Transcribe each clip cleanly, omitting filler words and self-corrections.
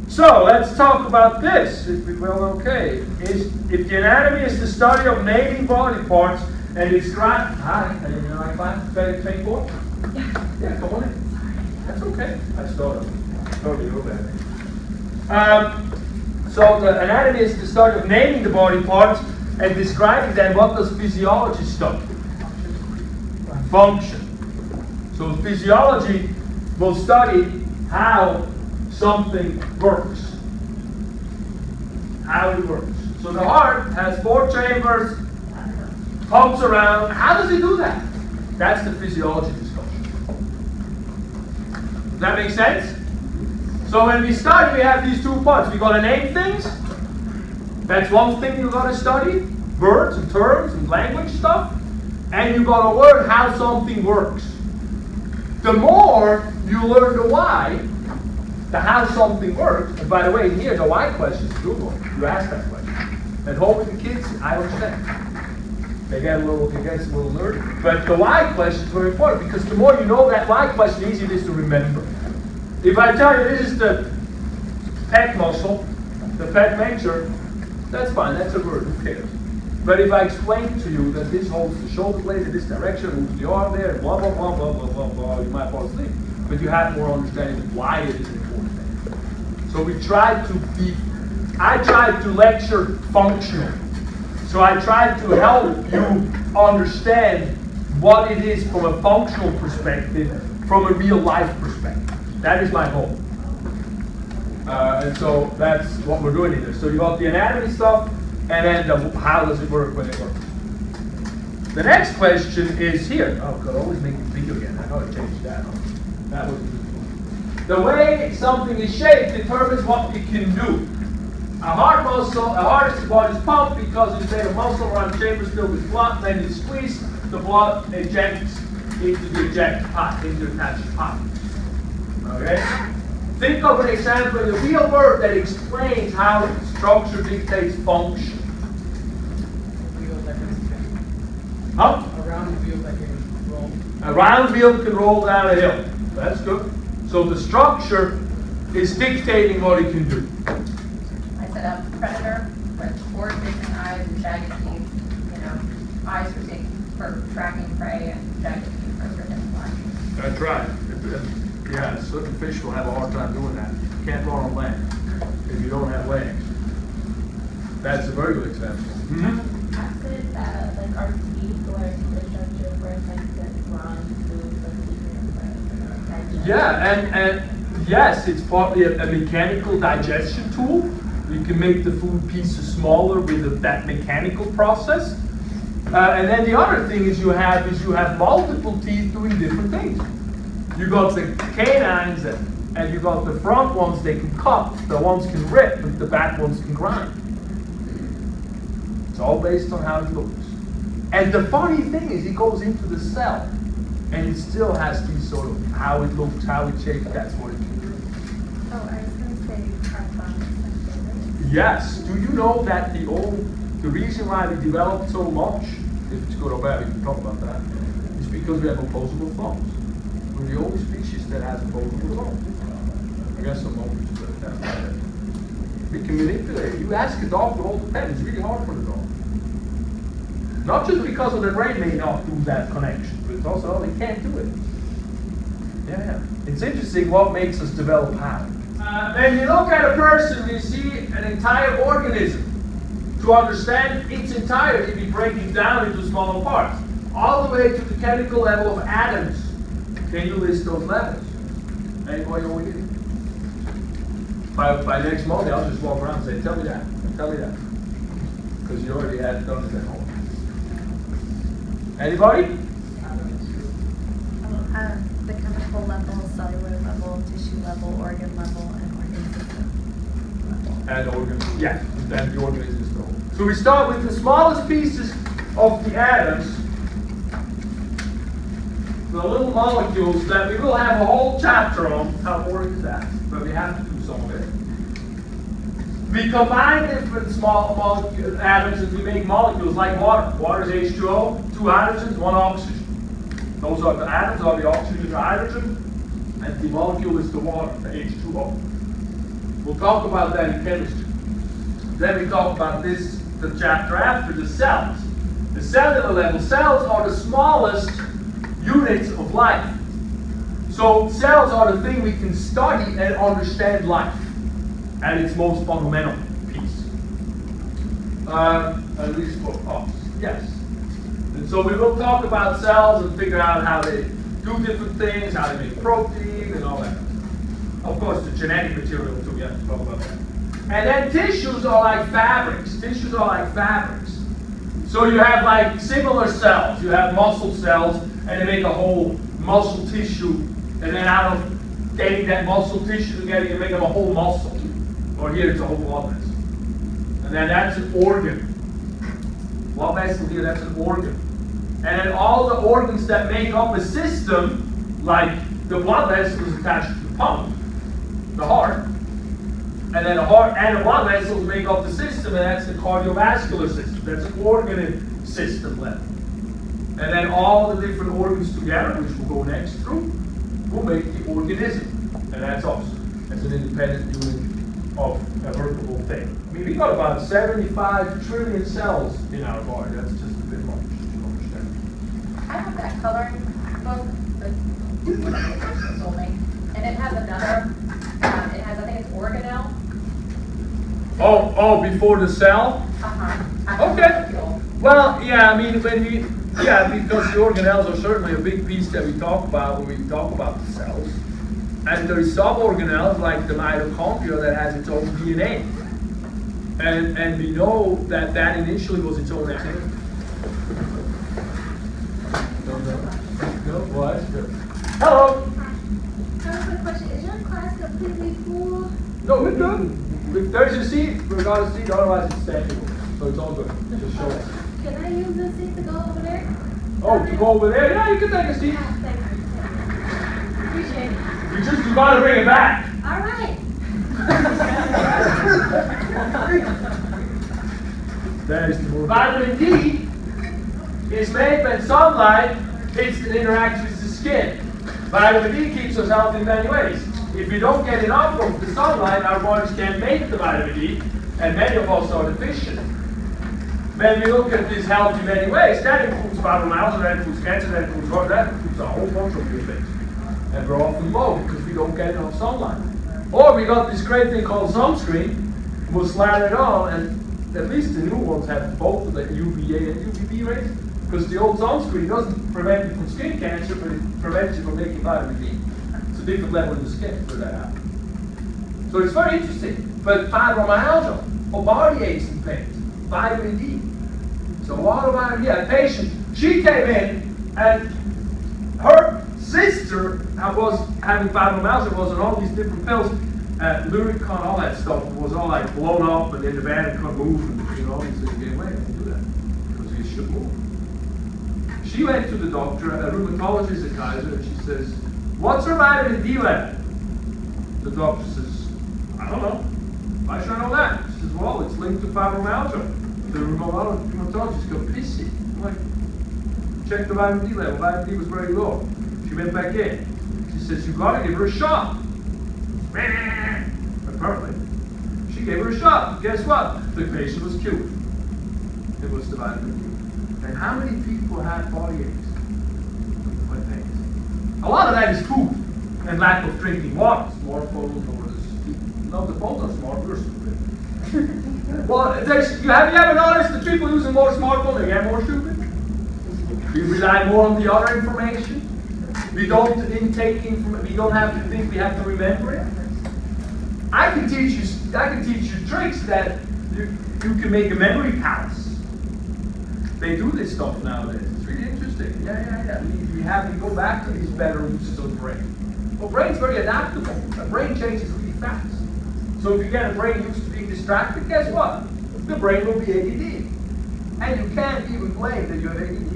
So let's talk about this, if we will, okay. If the anatomy is the study of naming body parts and describe... Hi, are you in my class? 24? Yeah, come on in. That's okay. I started. Totally your bad. So the anatomy is the study of naming the body parts and describing them. What does physiology study? Function. So physiology will study how something works. How it works. So the heart has 4 chambers, pumps around. How does it do that? That's the physiology discussion. Does that make sense? So when we study, we have these 2 parts. We got to name things. That's one thing you got to study. Words and terms and language stuff. And you got to learn how something works. The more you learn the why, the how something works. And by the way, here the why question is a good one. You ask that question. At home with the kids, I understand. It gets a little nerdy. But the why question is very important because the more you know that why question, the easier it is to remember. If I tell you this is the pec muscle, the pec major, that's fine, that's a word, who cares? But if I explain to you that this holds the shoulder blade in this direction, moves the arm there, blah, blah, blah, blah, blah, blah, blah, you might fall asleep. But you have more understanding of why it is important. So I tried to lecture functional. So I tried to help you understand what it is from a functional perspective, from a real life perspective. That is my goal. And so that's what we're doing here. So you got the anatomy stuff, and then how does it work when it works. The next question is here. Oh, God, always make it big again. I gotta change that. That was the way something is shaped determines what it can do. A heart is the body's pump because it's made of muscle around chambers filled with blood. Then you squeeze, the blood ejects into the eject pot, into the attached pot. Okay? Think of an example in the real world that explains how structure dictates function. Huh? A round wheel that can roll. A round wheel can roll down a hill. That's good. So the structure is dictating what it can do. I set up predator, with 4 different eyes and jagged teeth. Eyes for tracking prey and jagged teeth for certain flies. That's right. Yeah, certain fish will have a hard time doing that. You can't run on land if you don't have legs. That's a very good example. Mm-hmm. Acid that like our teeth or the structure for affected lung foods. Yeah, and yes, it's partly a mechanical digestion tool. You can make the food pieces smaller with that mechanical process. And then the other thing is you have multiple teeth doing different things. You got the canines and you got the front ones, they can cut, the ones can rip, but the back ones can grind. It's all based on how it looks. And the funny thing is it goes into the cell and it still has these sort of how it looks, how it's shaped, that's what it can do. Oh, I was going to say carbonic. Yes. Do you know that the reason why we developed so much, if it's good or bad, we can talk about that, is because we have opposable thumbs. We're the only species that has opposable thumbs. I guess some monkeys do that. We can manipulate it. You ask a dog to hold the pen, it's really hard for the dog. Not just because of the brain may not do that connection, but it's also they can't do it. Yeah. It's interesting what makes us develop how. When you look at a person, you see an entire organism. To understand its entirety, we break it down into smaller parts. All the way to the chemical level of atoms. Can you list those levels? Anybody over here? By next Monday, I'll just walk around and say, tell me that. Because you already had done it at home. Anybody? The chemical level, cellular level, tissue level, organ level, and organ system level. And organ, yeah, and the organism is the whole. So we start with the smallest pieces of the atoms, the little molecules that we will have a whole chapter on. How boring is that? But we have to do some of it. We combine different small atoms and we make molecules like water. Water is H2O, 2 hydrogens, 1 oxygen. Those are the atoms, are the oxygen and the hydrogen, and the molecule is the water, the H2O. We'll talk about that in chemistry. Then we talk about this, the chapter after, the cells. The cellular level. Cells are the smallest units of life. So cells are the thing we can study and understand life at its most fundamental piece. At least for us, yes. And so we will talk about cells and figure out how they do different things, how they make protein and all that. Of course, the genetic material too, we have to talk about that. And then tissues are like fabrics. Tissues are like fabrics. So you have like similar cells. You have muscle cells, and they make a whole muscle tissue. And then out of getting that muscle tissue together, you make them a whole muscle. Or here it's a whole blood vessel. And then that's an organ. Blood vessel here, that's an organ. And then all the organs that make up a system, like the blood vessel is attached to the pump, the heart. And then the heart and the blood vessels make up the system, and that's the cardiovascular system. That's an organ system level. And then all the different organs together, which we'll go next through, will make the organism. And that's us. That's an independent unit of a workable thing. I mean, we got about 75 trillion cells in our body. That's just a bit much to understand. I have that coloring book that one of the person sold me, and it has another, it has, I think it's organelle. Oh, before the cell? Okay. Well, yeah, I mean, because the organelles are certainly a big piece that we talk about when we talk about the cells. And there is sub-organelles like the mitochondria that has its own DNA. And we know that initially was its own DNA. No, what? Hello. I have a question. Is your class completely full? No, we're good. If there's a seat, we're going to seat, otherwise it's standing. So it's all good. Just show us. Can I use this seat to go over there? Oh, to go over there? Yeah, you can take a seat. Ah, thank you. Appreciate it. You gotta bring it back. All right. Vitamin D is made when sunlight hits and interacts with the skin. Vitamin D keeps us healthy in many ways. If we don't get enough from the sunlight, our bodies can't make the vitamin D, and many of us are deficient. When we look at this health in many ways, that includes fibromyalgia, that includes cancer, that includes heart, that includes a whole bunch of good things. And we're often low because we don't get enough sunlight. Or we got this great thing called sunscreen. We'll slather it on, and at least the new ones have both the UVA and UVB rays. Because the old sunscreen doesn't prevent you from skin cancer, but it prevents you from making vitamin D. It's a different level in the skin for that happens. So it's very interesting. But fibromyalgia, or body aches and pains, vitamin D. So a lot of vitamin D. A patient, she came in, and her sister was having fibromyalgia, was on all these different pills, Luricon, all that stuff was all like blown up, and then the van couldn't move, and you know, he said, "Get away, don't do that, because he should move." She went to the doctor, a rheumatologist at Kaiser, and she says, "What's her vitamin D level?" The doctor says, "I don't know. Why should I know that?" She says, "Well, it's linked to fibromyalgia." The rheumatologist got pissy. I'm like, check the vitamin D level. Vitamin D was very low. She went back in. She says, "You gotta give her a shot." Apparently. She gave her a shot. Guess what? The patient was cured. It was the vitamin D. And how many people have body aches? With pains? A lot of that is food and lack of drinking water. Smartphones or no, the phones are smart. We're stupid. Well, have you ever noticed that people using more smartphones, they get more stupid? We rely more on the other information. We don't intake information. We don't have to think. We have to remember it. I can teach you tricks that you can make a memory palace. They do this stuff nowadays. It's really interesting. Yeah. We go back to these better uses of the brain. Well, brain's very adaptable. A brain changes really fast. So if you get a brain used to being distracted, guess what? The brain will be ADD. And you can't even blame that you have ADD.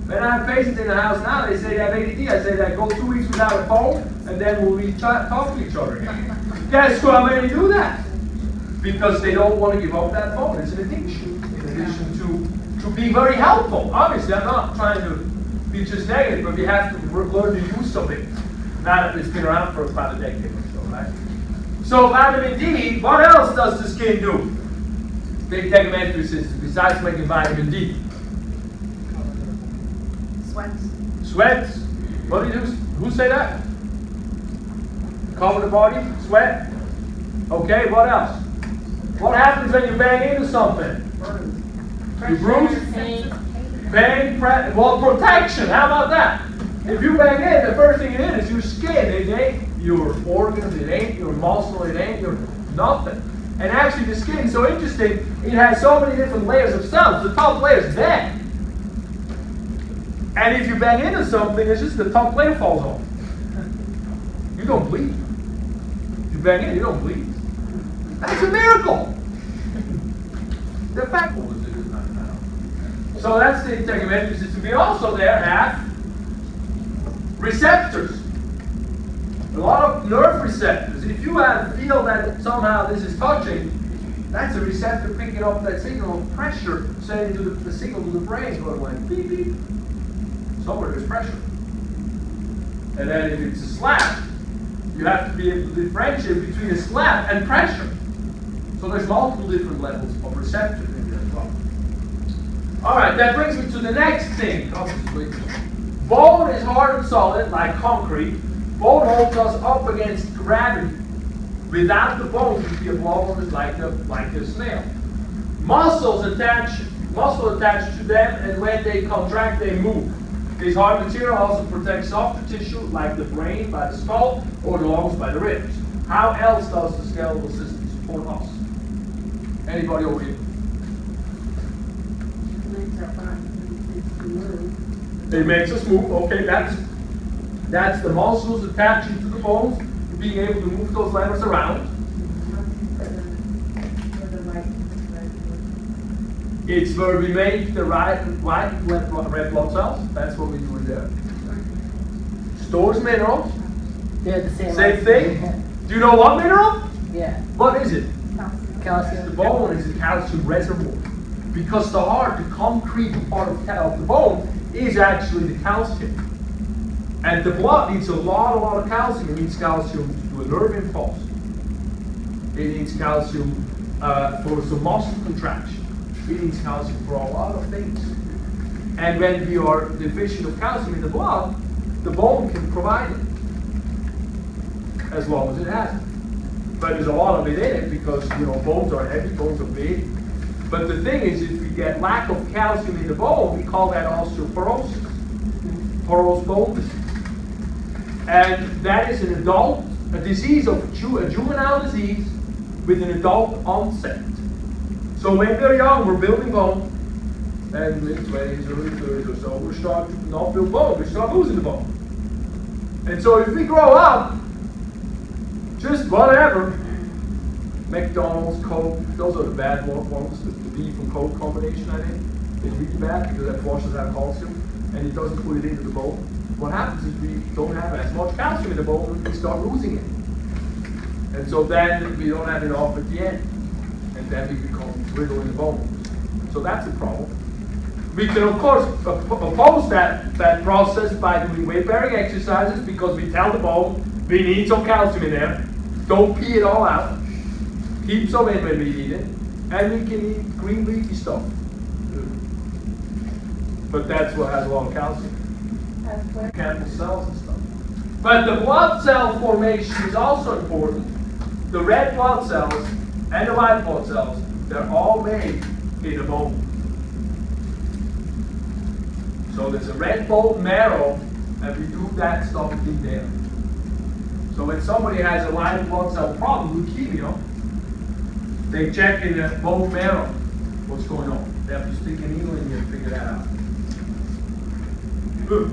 When I have patients in the house now, they say they have ADD. I say that go 2 weeks without a phone, and then we'll talk to each other again. Guess how many do that? Because they don't want to give up that phone. It's an addiction. In addition to being very helpful. Obviously, I'm not trying to be just negative, but we have to learn the use of it. Now that it's been around for about a decade or so, right? So vitamin D, what else does the skin do? The integumentary system, besides making vitamin D. Sweat. Sweat. What do you do? Who say that? Cover the body, sweat. Okay, what else? What happens when you bang into something? You bruise? Pain, well, protection. How about that? If you bang in, the first thing it is your skin. It ain't your organs, it ain't your muscle, it ain't your nothing. And actually, the skin is so interesting. It has so many different layers of cells. The top layer is dead. And if you bang into something, it's just the top layer falls off. You don't bleed. You bang in, you don't bleed. That's a miracle. The fact was it is not now. So that's the integumentary system. We also there have receptors. A lot of nerve receptors. If you feel that somehow this is touching, that's a receptor picking up that signal of pressure, sending to the signal to the brain, going like beep beep. Somewhere there's pressure. And then if it's a slap, you have to be able to differentiate between a slap and pressure. So there's multiple different levels of receptors in there as well. Alright, that brings me to the next thing. Bone is hard and solid like concrete. Bone holds us up against gravity. Without the bones, you'd be a walrus like a snail. Muscle attached to them, and when they contract, they move. This hard material also protects softer tissue like the brain by the skull or the lungs by the ribs. How else does the skeletal system support us? Anybody over here? It makes us move. Okay, that's the muscles attaching to the bones, being able to move those levers around. It's where we make the white red blood cells. That's what we do in there. Stores minerals. They're the same. Same thing. Do you know what mineral? Yeah. What is it? Calcium. The bone is a calcium reservoir. Because the heart, the concrete part of the bone, is actually the calcium. And the blood needs a lot of calcium. It needs calcium to do a nerve impulse. It needs calcium for some muscle contraction. It needs calcium for a lot of things. And when we are deficient of calcium in the blood, the bone can provide it. As long as it has it. But there's a lot of it in it because bones are heavy, bones are big. But the thing is, if we get lack of calcium in the bone, we call that osteoporosis. Porous bone disease. And that is a juvenile disease with an adult onset. So when we're young, we're building bone, and in 20s, early 30s or so, we're starting to not build bone, we start losing the bone. And so if we grow up, just whatever, McDonald's, Coke, those are the bad ones, the beef and Coke combination, I think. It's really bad because that flushes out calcium, and it doesn't put it into the bone. What happens is we don't have as much calcium in the bone, and we start losing it. And so then we don't have enough at the end. And then we become brittle in the bones. So that's a problem. We can, of course, oppose that process by doing weight-bearing exercises because we tell the bone we need some calcium in there. Don't pee it all out. Keep some in when we eat it. And we can eat green leafy stuff. But that's what has a lot of calcium. Cancer cells and stuff. But the blood cell formation is also important. The red blood cells and the white blood cells, they're all made in a bone. So there's a red bone marrow, and we do that stuff in there. So when somebody has a white blood cell problem, leukemia, they check in the bone marrow what's going on. They have to stick a needle in here and figure that out. Good.